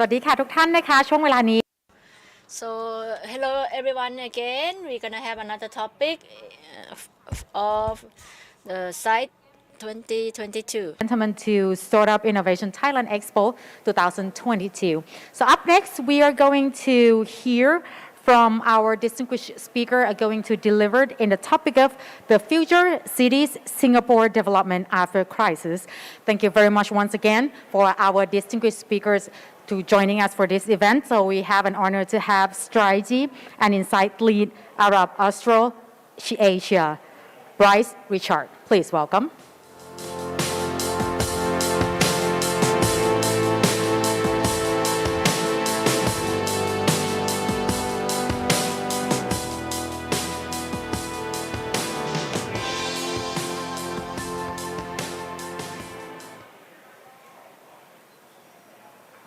สวัสดีค่ะทุกท่านนะคะช่วงเวลานี้ So, hello everyone again. We're gonna have another topic of the site 2022. Gentlemen to Startup Innovation Thailand Expo 2022. So up next, we are going to hear from our distinguished speaker are going to deliver in the topic of the future cities Singapore development after crisis. Thank you very much once again for our distinguished speakers to joining us for this event. So we have an honor to have Strategy and Insight Lead Arab Austral Asia, Bryce Richard. Please welcome.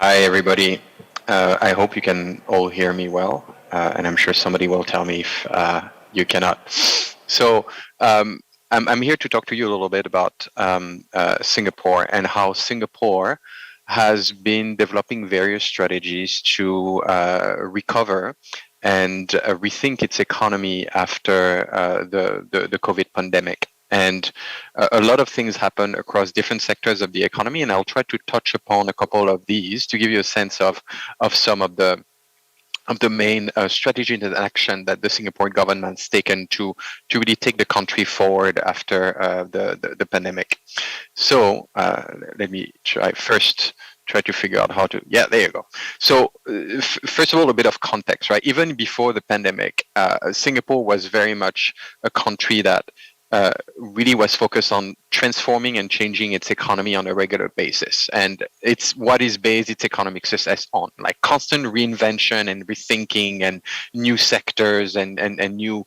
Hi, everybody. I hope you can all hear me well, and I'm sure somebody will tell me if you cannot. So I'm here to talk to you a little bit about Singapore and how Singapore has been developing various strategies to recover and rethink its economy after the COVID pandemic. And a lot of things happen across different sectors of the economy, and I'll try to touch upon a couple of these to give you a sense of some of the main strategies and action that the Singapore government's taken to really take the country forward after the pandemic. So let me try to figure out how to, yeah, there you go. So first of all, a bit of context, right? Even before the pandemic, Singapore was very much a country that really was focused on transforming and changing its economy on a regular basis. And it's what is based its economic success on, like constant reinvention and rethinking and new sectors and new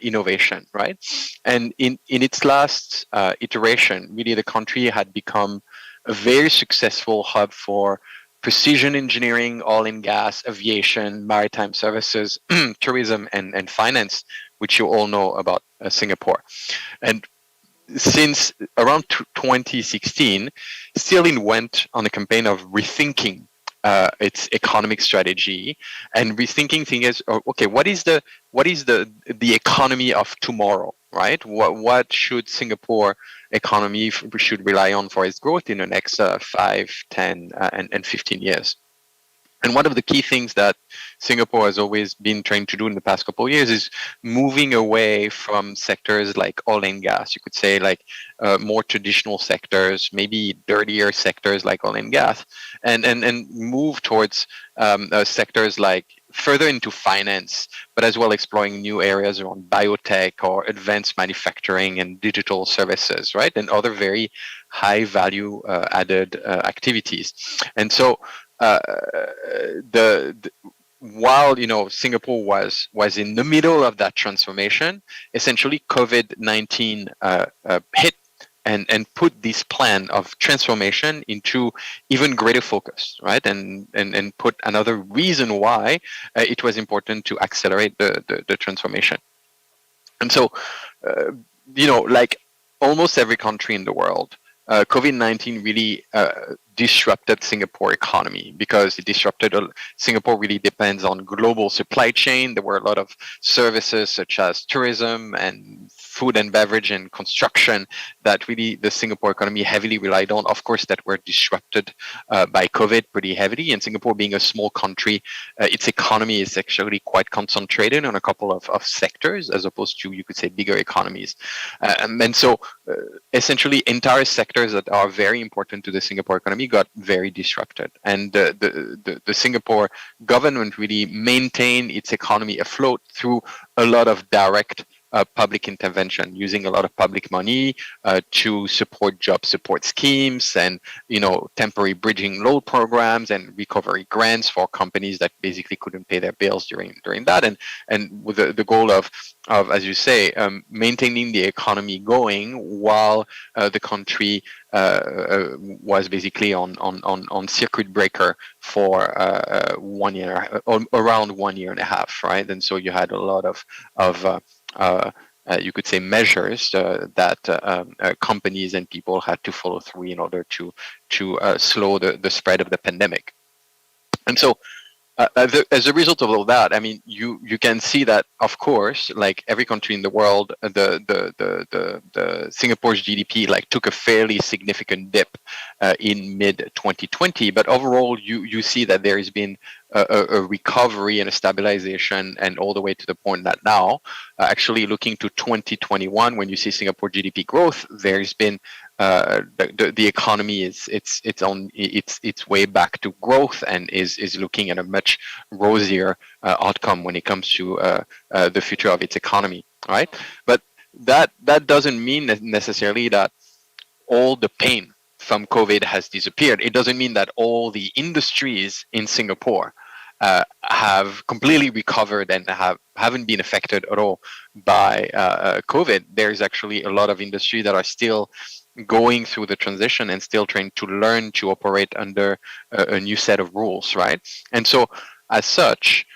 innovation, right? And in its last iteration, really the country had become a very successful hub for precision engineering, oil and gas, aviation, maritime services, tourism, and finance, which you all know about Singapore. And since around 2016, Stirling went on a campaign of rethinking its economic strategy and rethinking things. Okay, what is the economy of tomorrow, right? What should Singapore economy should rely on for its growth in the next 5, 10, and 15 years? And one of the key things that Singapore has always been trying to do in the past couple of years is moving away from sectors like oil and gas. You could say like more traditional sectors, maybe dirtier sectors like oil and gas, and move towards sectors like further into finance, but as well exploring new areas around biotech or advanced manufacturing and digital services, right? And other very high value added activities. And so while Singapore was in the middle of that transformation, essentially COVID-19 hit and put this plan of transformation into even greater focus, right? And put another reason why it was important to accelerate the transformation. And so, like almost every country in the world, COVID-19 really disrupted Singapore economy because it disrupted Singapore really depends on global supply chain. There were a lot of services such as tourism and food and beverage and construction that really the Singapore economy heavily relied on, of course, that were disrupted by COVID pretty heavily. And Singapore being a small country, its economy is actually quite concentrated on a couple of sectors as opposed to, you could say, bigger economies. And so essentially entire sectors that are very important to the Singapore economy got very disrupted. And the Singapore government really maintained its economy afloat through a lot of direct public intervention, using a lot of public money to support job support schemes and temporary bridging loan programs and recovery grants for companies that basically couldn't pay their bills during that, and with the goal of as you say, maintaining the economy going while the country was basically on circuit breaker for 1 year, around 1 year and a half, right? And so you had a lot of you could say measures that companies and people had to follow through in order to slow the spread of the pandemic. And so as a result of all that, I mean, you can see that, of course, like every country in the world, the Singapore's GDP like took a fairly significant dip in mid 2020, but overall, you see that there has been a recovery and a stabilization, and all the way to the point that now, actually looking to 2021, when you see Singapore GDP growth, there's been the economy is it's on its way back to growth and is looking at a much rosier outcome when it comes to the future of its economy, right? But that doesn't mean necessarily that all the pain from COVID has disappeared. It doesn't mean that all the industries in Singapore have completely recovered and haven't been affected at all by COVID. There's actually a lot of industry that are still going through the transition and still trying to learn to operate under a new set of rules, right? And so, as such,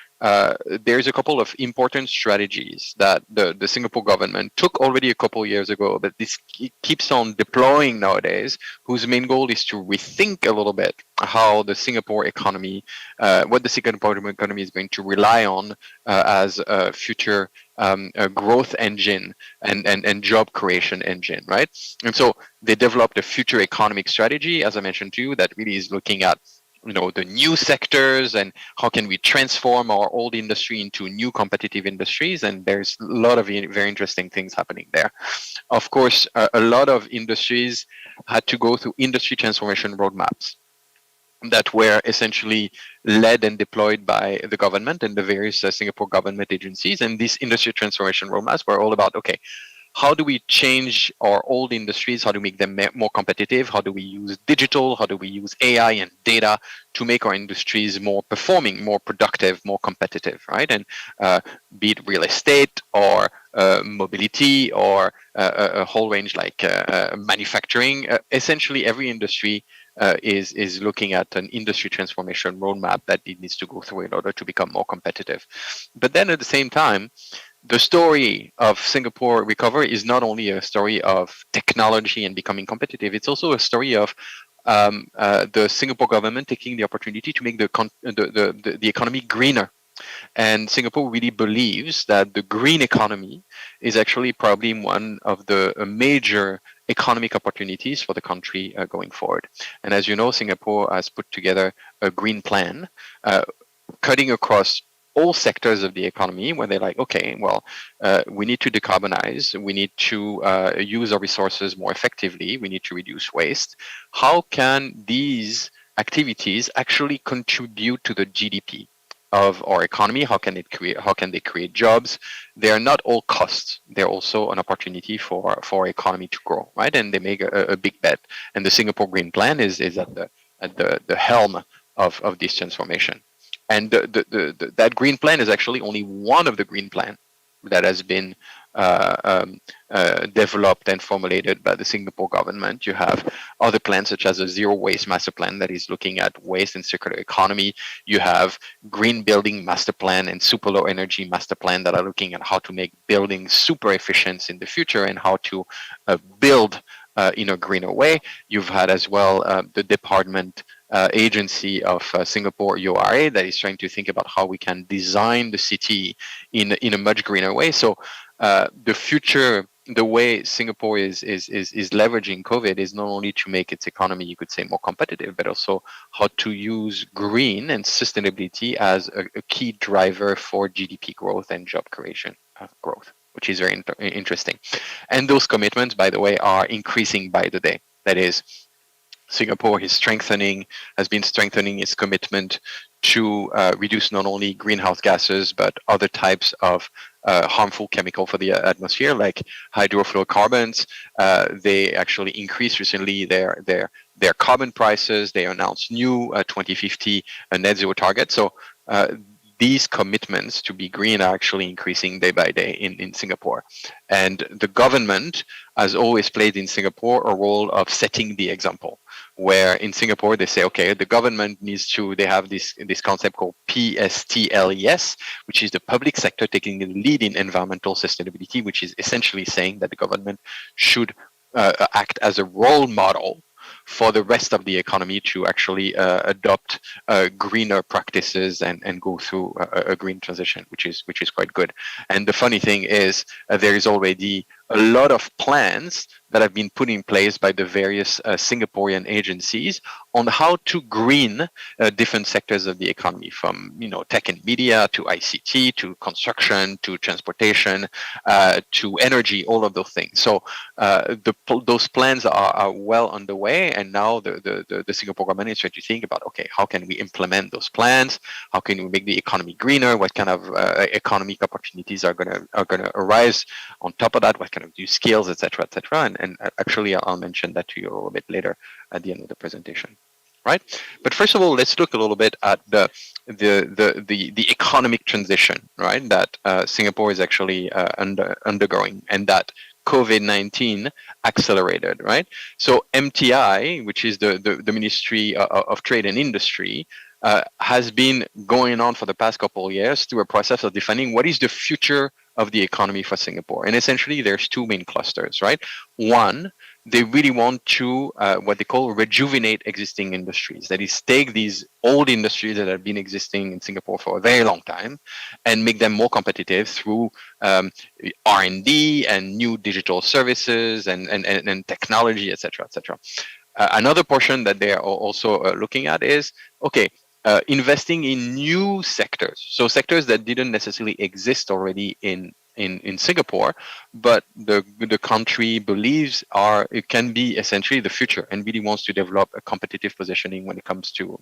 there's a couple of important strategies that the Singapore government took already a couple of years ago, but this keeps on deploying nowadays, whose main goal is to rethink a little bit how the Singapore economy, what the Singapore economy is going to rely on as a future a growth engine and job creation engine, right? And so they developed a future economic strategy, as I mentioned to you, that really is looking at the new sectors and how can we transform our old industry into new competitive industries. And there's a lot of very interesting things happening there. Of course, a lot of industries had to go through industry transformation roadmaps that were essentially led and deployed by the government and the various Singapore government agencies. And these industry transformation roadmaps were all about, okay, how do we change our old industries? How do we make them more competitive? How do we use digital? How do we use AI and data to make our industries more performing, more productive, more competitive, right? And be it real estate or mobility or a whole range like manufacturing, essentially every industry is looking at an industry transformation roadmap that it needs to go through in order to become more competitive. But then at the same time, the story of Singapore recovery is not only a story of technology and becoming competitive, it's also a story of the Singapore government taking the opportunity to make the economy greener. And Singapore really believes that the green economy is actually probably one of the major economic opportunities for the country going forward. And as you know, Singapore has put together a green plan cutting across all sectors of the economy where they're like, okay, well, we need to decarbonize, we need to use our resources more effectively, we need to reduce waste. How can these activities actually contribute to the GDP of our economy? How can they create jobs? They are not all costs. They're also an opportunity for our economy to grow, right? And they make a big bet. And the Singapore Green Plan is at the helm of this transformation. And that green plan is actually only one of the green plan that has been developed and formulated by the Singapore government. You have other plans such as a zero waste master plan that is looking at waste and circular economy. You have green building master plan and super low energy master plan that are looking at how to make buildings super efficient in the future and how to build in a greener way. You've had as well the department agency of Singapore URA that is trying to think about how we can design the city in a much greener way. So the future, the way Singapore is leveraging COVID is not only to make its economy, you could say, more competitive, but also how to use green and sustainability as a key driver for GDP growth and job creation growth, which is very interesting. And those commitments, by the way, are increasing by the day. That is, Singapore has been strengthening its commitment to reduce not only greenhouse gases, but other types of harmful chemical for the atmosphere, like hydrofluorocarbons. They actually increased recently their carbon prices. They announced new 2050 net zero targets. So these commitments to be green are actually increasing day by day in Singapore. And the government has always played in Singapore a role of setting the example, where in Singapore they say, okay, the government needs to, they have this concept called PSTLES, which is the public sector taking the lead in environmental sustainability, which is essentially saying that the government should act as a role model for the rest of the economy to actually adopt greener practices and go through a green transition, which is quite good. And the funny thing is, there is already a lot of plans that have been put in place by the various Singaporean agencies on how to green different sectors of the economy, from tech and media to ICT to construction to transportation to energy, all of those things. So those plans are well underway, and now the Singapore government is trying to think about, okay, how can we implement those plans? How can we make the economy greener? What kind of economic opportunities are gonna arise on top of that? What kind of new skills, etc., etc. And actually, I'll mention that to you a little bit later at the end of the presentation. Right, but first of all, let's look a little bit at the economic transition, right, that Singapore is actually undergoing, and that COVID-19 accelerated, right? So MTI, which is the Ministry of Trade and Industry, has been going on for the past couple of years through a process of defining what is the future of the economy for Singapore. And essentially, there's two main clusters, right? One, they really want to what they call rejuvenate existing industries. That is, take these old industries that have been existing in Singapore for a very long time and make them more competitive through R&D and new digital services and technology, etc., etc. Another portion that they are also looking at is, okay, investing in new sectors. So sectors that didn't necessarily exist already in Singapore, but the country believes it can be essentially the future, and really wants to develop a competitive positioning when it comes to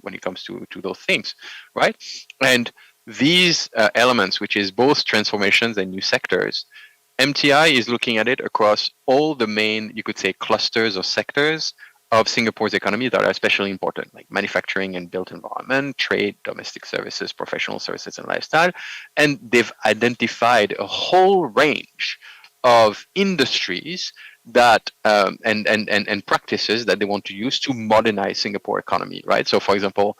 those things, right? And these elements, which is both transformations and new sectors, MTI is looking at it across all the main, you could say, clusters or sectors of Singapore's economy that are especially important, like manufacturing and built environment, trade, domestic services, professional services, and lifestyle. And they've identified a whole range of industries that and practices that they want to use to modernize Singapore economy, right? So, for example,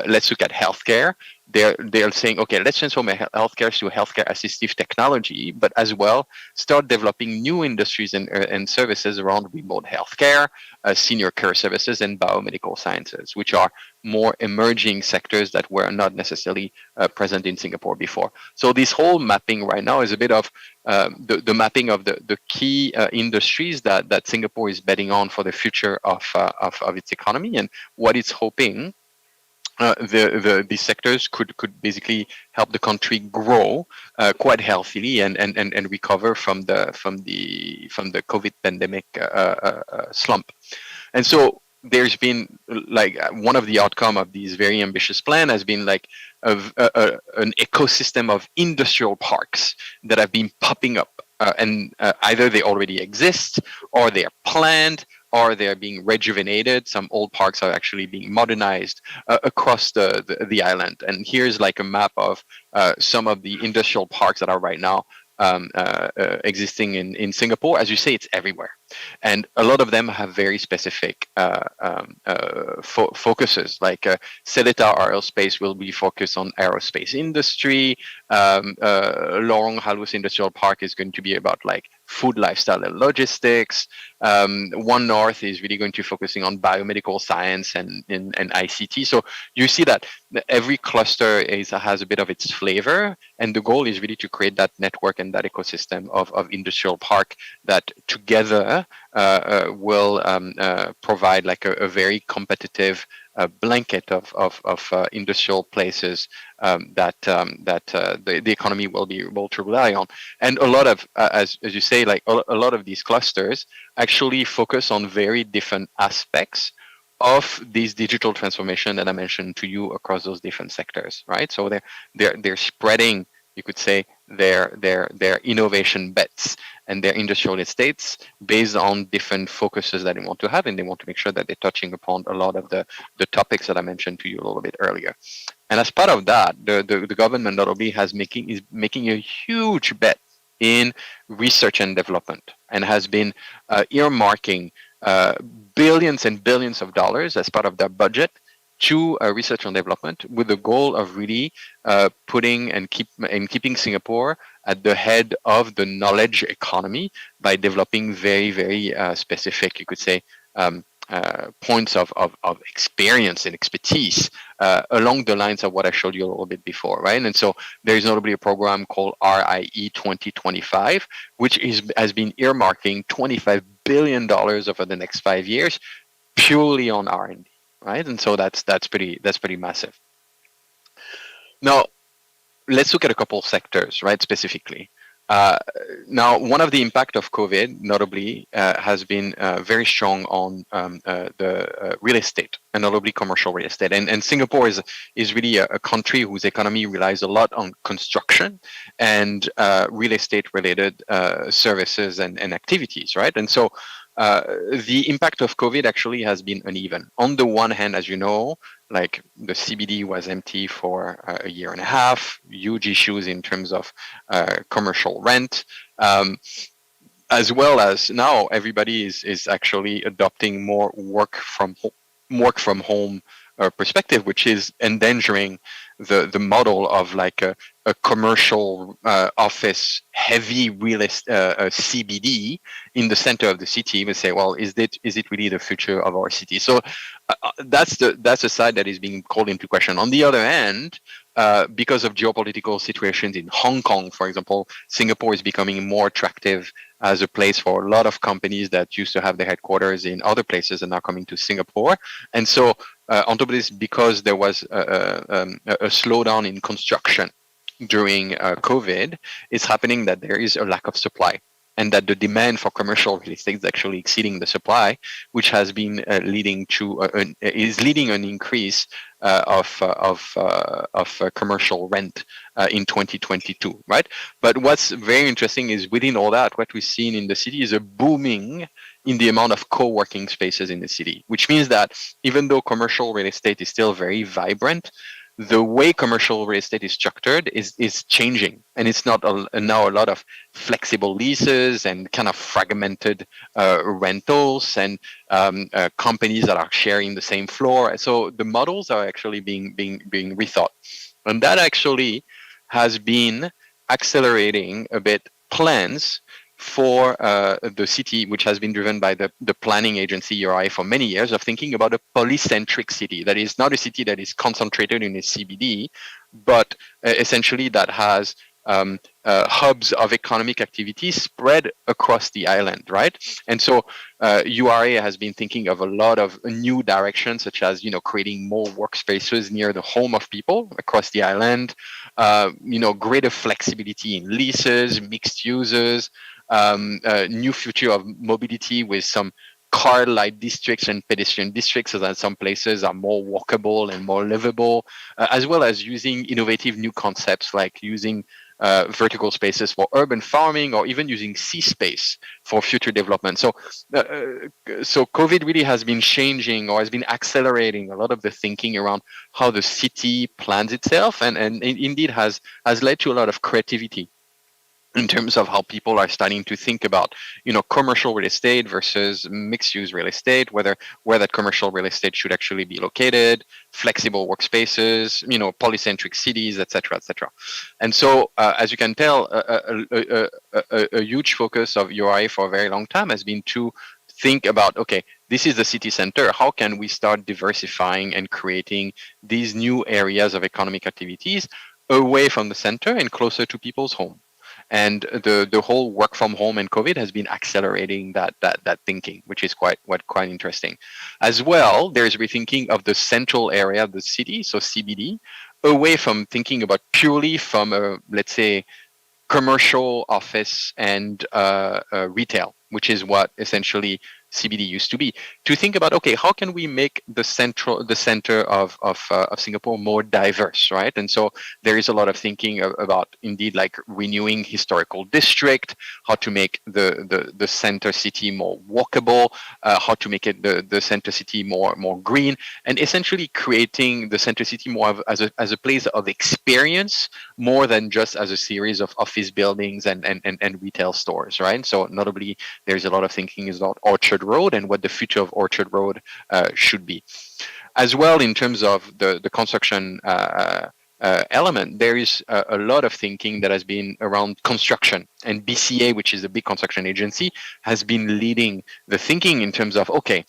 let's look at healthcare. They're saying, okay, let's transform healthcare to healthcare assistive technology, but as well start developing new industries and services around remote healthcare, senior care services, and biomedical sciences, which are more emerging sectors that were not necessarily present in Singapore before. So this whole mapping right now is a bit of the mapping of the key industries that Singapore is betting on for the future of its economy, and what it's hoping these sectors could basically help the country grow quite healthily and recover from the COVID pandemic slump. And so there's been, like, one of the outcome of these very ambitious plan has been like an ecosystem of industrial parks that have been popping up, and either they already exist, or they are planned, or they are being rejuvenated. Some old parks are actually being modernized across the island. And here's like a map of some of the industrial parks that are right now existing in Singapore. As you say, it's everywhere. And a lot of them have very specific focuses, like Seletar Aerospace will be focused on aerospace industry. Lorong Halus Industrial Park is going to be about like food, lifestyle, and logistics. One North is really going to be focusing on biomedical science and ICT. So you see that every cluster has a bit of its flavor, and the goal is really to create that network and that ecosystem of industrial park that together will provide like a very competitive blanket of industrial places that the economy will be able to rely on. And a lot of, as you say, like a lot of these clusters actually focus on very different aspects of these digital transformation that I mentioned to you across those different sectors, right? So they're spreading, you could say, their innovation bets and their industrial estates based on different focuses that they want to have, and they want to make sure that they're touching upon a lot of the topics that I mentioned to you a little bit earlier. And as part of that, the government not only is making a huge bet in research and development, and has been earmarking billions and billions of dollars as part of their budget to research and development, with the goal of really putting and keeping Singapore at the head of the knowledge economy by developing very, very specific, you could say, points of experience and expertise along the lines of what I showed you a little bit before, right? And so there's notably a program called RIE 2025, which has been earmarking $25 billion over the next 5 years purely on R&D, right? And so that's pretty massive. Now, let's look at a couple sectors, right, specifically. Now, one of the impact of COVID, notably, has been very strong on the real estate, and notably commercial real estate. And Singapore is really a country whose economy relies a lot on construction and real estate-related services and activities, right? And so the impact of COVID actually has been uneven. On the one hand, as you know, like the CBD was empty for a year and a half, huge issues in terms of commercial rent, as well as now everybody is actually adopting more work from home perspective, which is endangering the model of like a commercial office heavy real estate CBD in the center of the city. We say, well, is it really the future of our city? So that's a side that is being called into question. On the other hand, because of geopolitical situations in Hong Kong, for example, Singapore is becoming more attractive as a place for a lot of companies that used to have their headquarters in other places and are coming to Singapore. And so on top of this, because there was a slowdown in construction during COVID, it's happening that there is a lack of supply, and that the demand for commercial real estate is actually exceeding the supply, which has been leading an increase of commercial rent in 2022, right? But what's very interesting is within all that, what we've seen in the city is a booming in the amount of co-working spaces in the city, which means that even though commercial real estate is still very vibrant, the way commercial real estate is structured is changing, and it's not now a lot of flexible leases and kind of fragmented rentals and companies that are sharing the same floor. So the models are actually being rethought, and that actually has been accelerating a bit plans for the city, which has been driven by the planning agency URI for many years, of thinking about a polycentric city that is not a city that is concentrated in a CBD, but essentially that has hubs of economic activity spread across the island, right? And so URA has been thinking of a lot of new directions, such as creating more workspaces near the home of people across the island, greater flexibility in leases, mixed uses, new future of mobility with some car light districts and pedestrian districts, so that some places are more walkable and more livable, as well as using innovative new concepts like using vertical spaces for urban farming, or even using sea space for future development. So COVID really has been changing, or has been accelerating a lot of the thinking around how the city plans itself, and indeed has led to a lot of creativity in terms of how people are starting to think about, commercial real estate versus mixed-use real estate, where that commercial real estate should actually be located, flexible workspaces, polycentric cities, et cetera, et cetera. And so, as you can tell, a huge focus of URI for a very long time has been to think about, okay, this is the city center. How can we start diversifying and creating these new areas of economic activities away from the center and closer to people's home? And the whole work from home and COVID has been accelerating that thinking, which is quite interesting. As well, there's rethinking of the central area of the city, so CBD, away from thinking about purely from a, let's say, commercial, office, and retail, which is what essentially CBD used to be, to think about, okay, how can we make the center of Singapore more diverse, right? And so there is a lot of thinking about indeed like renewing historical district, how to make the center city more walkable, how to make it the center city more green, and essentially creating the center city more as a place of experience, more than just as a series of office buildings and retail stores, right? So notably, there's a lot of thinking about Orchard Road and what the future of Orchard Road should be. As well, in terms of the construction element, there is a lot of thinking that has been around construction, and BCA, which is a big construction agency, has been leading the thinking in terms of, okay,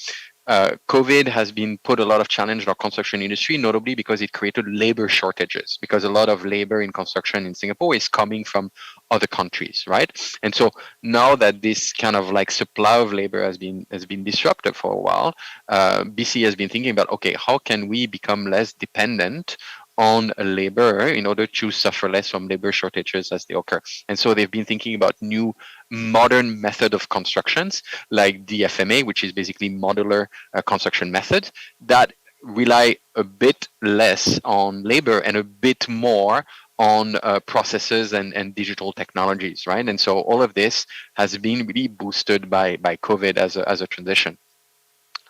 COVID has been put a lot of challenge in our construction industry, notably because it created labor shortages, because a lot of labor in construction in Singapore is coming from other countries, right? And so now that this kind of like supply of labor has been disrupted for a while, BC has been thinking about, okay, how can we become less dependent on labor in order to suffer less from labor shortages as they occur. And so they've been thinking about new modern method of constructions like DFMA, which is basically modular construction method that rely a bit less on labor and a bit more on processes and digital technologies, right? And so all of this has been really boosted by COVID as a transition.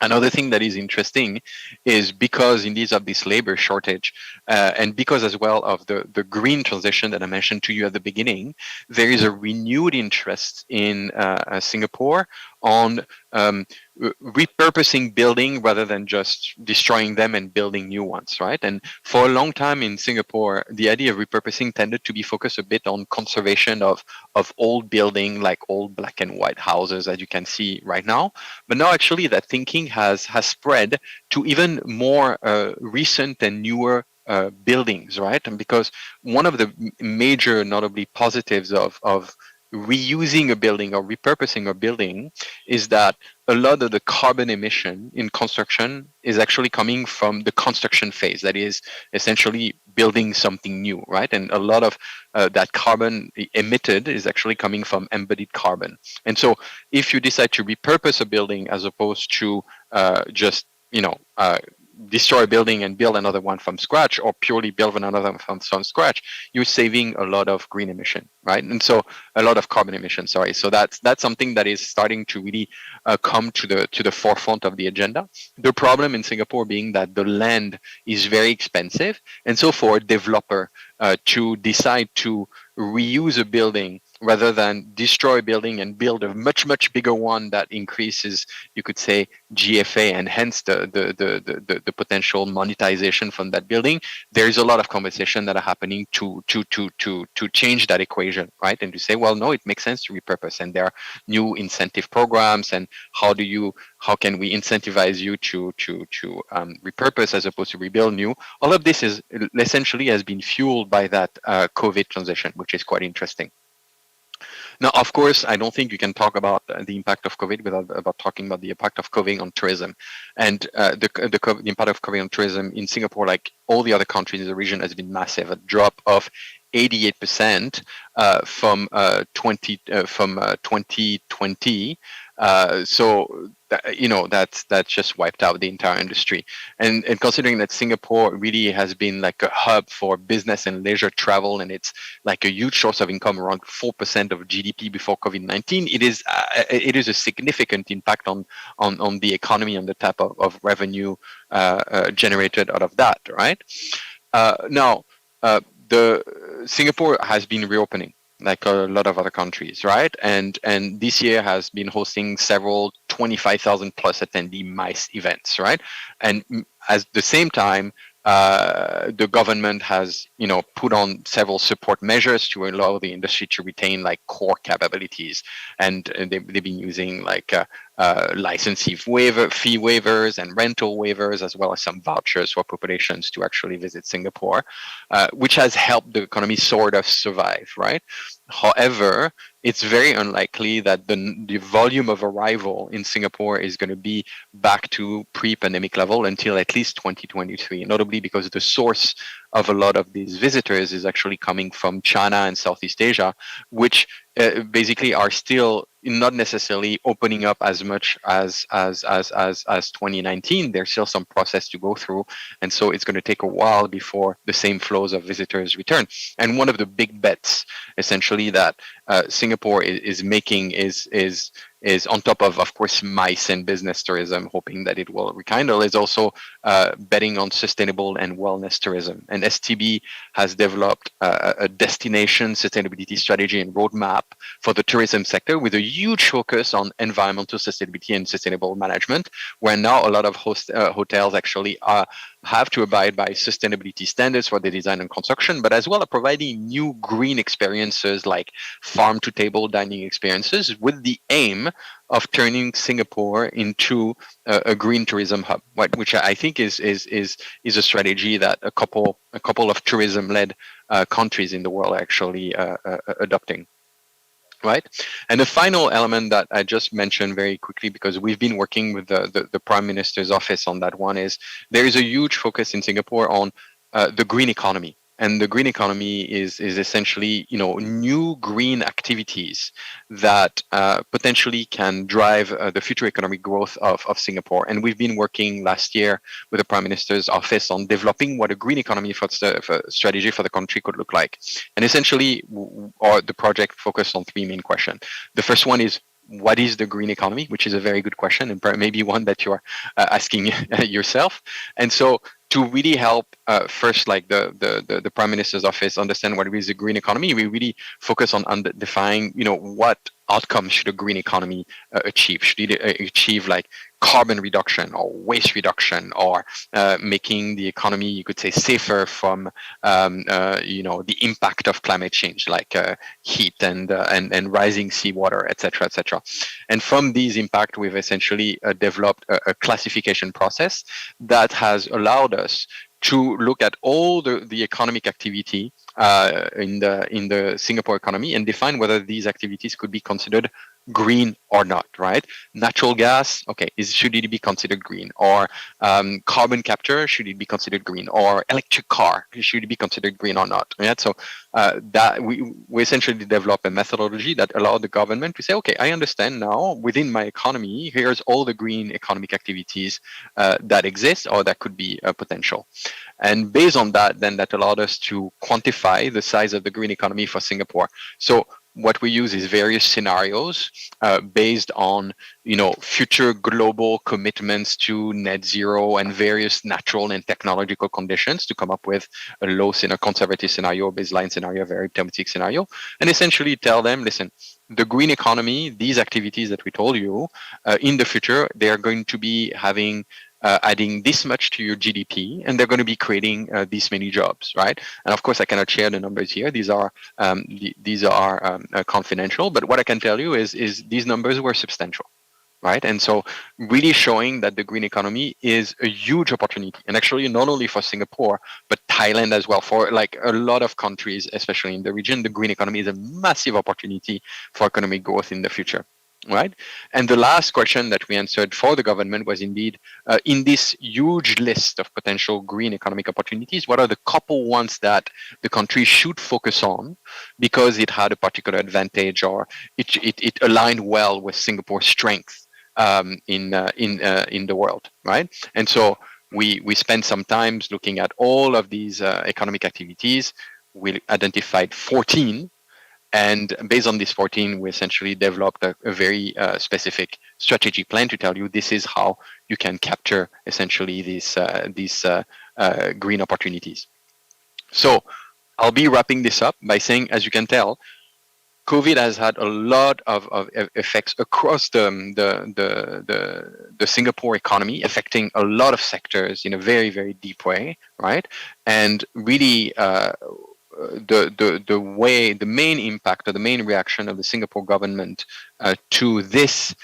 Another thing that is interesting is because indeed of this labor shortage, and because as well of the green transition that I mentioned to you at the beginning, there is a renewed interest in Singapore on repurposing building rather than just destroying them and building new ones, right? And for a long time in Singapore, the idea of repurposing tended to be focused a bit on conservation of old building, like old black and white houses, as you can see right now. But now actually that thinking has spread to even more recent and newer buildings, right? And because one of the major, notably positives of reusing a building or repurposing a building is that a lot of the carbon emission in construction is actually coming from the construction phase. That is essentially building something new, right? And a lot of that carbon emitted is actually coming from embodied carbon. And so if you decide to repurpose a building as opposed to just, destroy a building and build another one from scratch, or purely build another one from scratch, you're saving a lot of green emission, right? And so a lot of carbon emission, sorry. So that's something that is starting to really come to the forefront of the agenda. The problem in Singapore being that the land is very expensive, and so for a developer to decide to reuse a building rather than destroy a building and build a much, much bigger one that increases, you could say, GFA and hence the potential monetization from that building, there is a lot of conversation that are happening to change that equation, right? And to say, well, no, it makes sense to repurpose, and there are new incentive programs, and how can we incentivize you to repurpose as opposed to rebuild new? All of this is essentially has been fueled by that COVID transition, which is quite interesting. Now, of course, I don't think you can talk about the impact of COVID without about talking about the impact of COVID on tourism. And the impact of COVID on tourism in Singapore, like all the other countries in the region, has been massive. A drop of 88% from 2020. So that's just wiped out the entire industry. And considering that Singapore really has been like a hub for business and leisure travel, and it's like a huge source of income, around 4% of GDP before COVID-19, it is a significant impact on the economy and the type of revenue generated out of that, right? Now, the Singapore has been reopening like a lot of other countries, right? And this year has been hosting several 25,000 plus attendee MICE events, right? And at the same time, the government has, put on several support measures to allow the industry to retain like core capabilities, and they've been using like licensee fee waivers and rental waivers, as well as some vouchers for populations to actually visit Singapore, which has helped the economy sort of survive, right? However, it's very unlikely that the volume of arrival in Singapore is going to be back to pre-pandemic level until at least 2023, notably because the source of a lot of these visitors is actually coming from China and Southeast Asia, which basically are still not necessarily opening up as much as 2019. There's still some process to go through, and so it's going to take a while before the same flows of visitors return. And one of the big bets, essentially, that Singapore is making is on top of course, MICE and business tourism, hoping that it will rekindle, is also betting on sustainable and wellness tourism. And STB has developed a destination sustainability strategy and roadmap for the tourism sector with a huge focus on environmental sustainability and sustainable management, where now a lot of hotels actually have to abide by sustainability standards for the design and construction, but as well as providing new green experiences like farm-to-table dining experiences, with the aim of turning Singapore into a green tourism hub, right? Which I think is a strategy that a couple of tourism-led countries in the world are actually adopting. Right. And the final element that I just mentioned very quickly, because we've been working with the Prime Minister's office on that one, is there is a huge focus in Singapore on the green economy. And the green economy is essentially, new green activities that potentially can drive the future economic growth of Singapore. And we've been working last year with the Prime Minister's office on developing what a green economy for strategy for the country could look like. And essentially, the project focused on three main questions. The first one is, what is the green economy, which is a very good question and maybe one that you're asking yourself. And so to really help first, like the Prime Minister's office understand what is the green economy, we really focus on defining, what outcomes should a green economy achieve? Should it achieve like carbon reduction or waste reduction, or making the economy, you could say, safer from the impact of climate change, like heat and rising seawater, etc., etc. And from these impact, we've essentially developed a classification process that has allowed us to look at all the economic activity in the Singapore economy and define whether these activities could be considered green or not, right? Natural gas, okay, should it be considered green? Or carbon capture, should it be considered green? Or electric car, should it be considered green or not? Yeah, so that we essentially develop a methodology that allowed the government to say, okay, I understand now within my economy, here's all the green economic activities that exist or that could be potential. And based on that, then that allowed us to quantify the size of the green economy for Singapore. So what we use is various scenarios based on, future global commitments to net zero and various natural and technological conditions to come up with a conservative scenario, baseline scenario, very optimistic scenario, and essentially tell them, listen, the green economy, these activities that we told you, in the future, they are going to be having adding this much to your GDP, and they're going to be creating this many jobs, right? And of course, I cannot share the numbers here. These are confidential. But what I can tell you is these numbers were substantial, right? And so, really showing that the green economy is a huge opportunity, and actually not only for Singapore but Thailand as well. For like a lot of countries, especially in the region, the green economy is a massive opportunity for economic growth in the future. Right. And the last question that we answered for the government was indeed, in this huge list of potential green economic opportunities, what are the couple ones that the country should focus on because it had a particular advantage or it aligned well with Singapore's strength in the world, right? And so we spent some time looking at all of these economic activities. We identified 14. And based on this 14, we essentially developed a very specific strategy plan to tell you this is how you can capture essentially these green opportunities. So I'll be wrapping this up by saying, as you can tell, COVID has had a lot of effects across the Singapore economy, affecting a lot of sectors in a very, very deep way, right? And really, the main impact or the main reaction of the Singapore government to this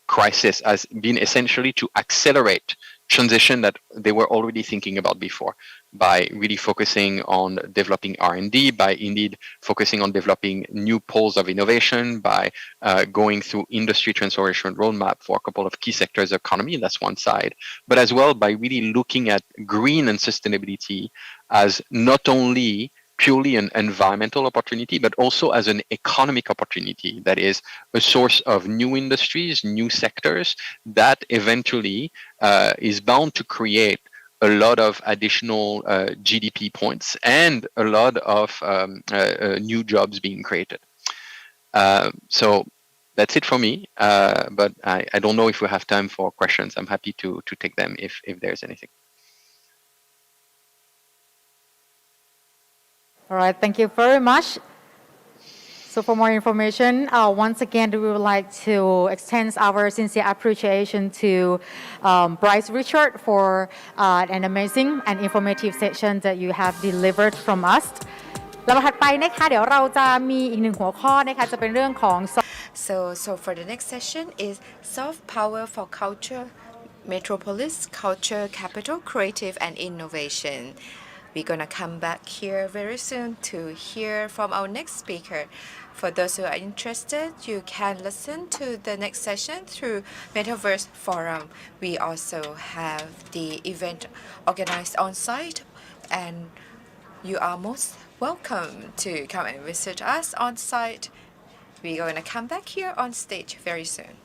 crisis has been essentially to accelerate transition that they were already thinking about before, by really focusing on developing R&D, by indeed focusing on developing new poles of innovation, by going through industry transformation roadmap for a couple of key sectors of economy. That's one side, but as well by really looking at green and sustainability as not only purely an environmental opportunity, but also as an economic opportunity that is a source of new industries, new sectors that eventually is bound to create a lot of additional GDP points and a lot of new jobs being created. So that's it for me. But I don't know if we have time for questions. I'm happy to take them if there's anything. All right, thank you very much. So for more information, once again, we would like to extend our sincere appreciation to Bryce Richard for an amazing and informative session that you have delivered from us ลำดับถัดไปนะคะเดี๋ยวเราจะมีอีกหนึ่งหัวข้อนะคะจะเป็นเรื่องของ So for the next session is soft power for culture, metropolis, culture, capital, creative, and innovation. We're gonna come back here very soon to hear from our next speaker. For those who are interested, you can listen to the next session through Metaverse Forum. We also have the event organized on site, and you are most welcome to come and visit us on site. We're going to come back here on stage very soon.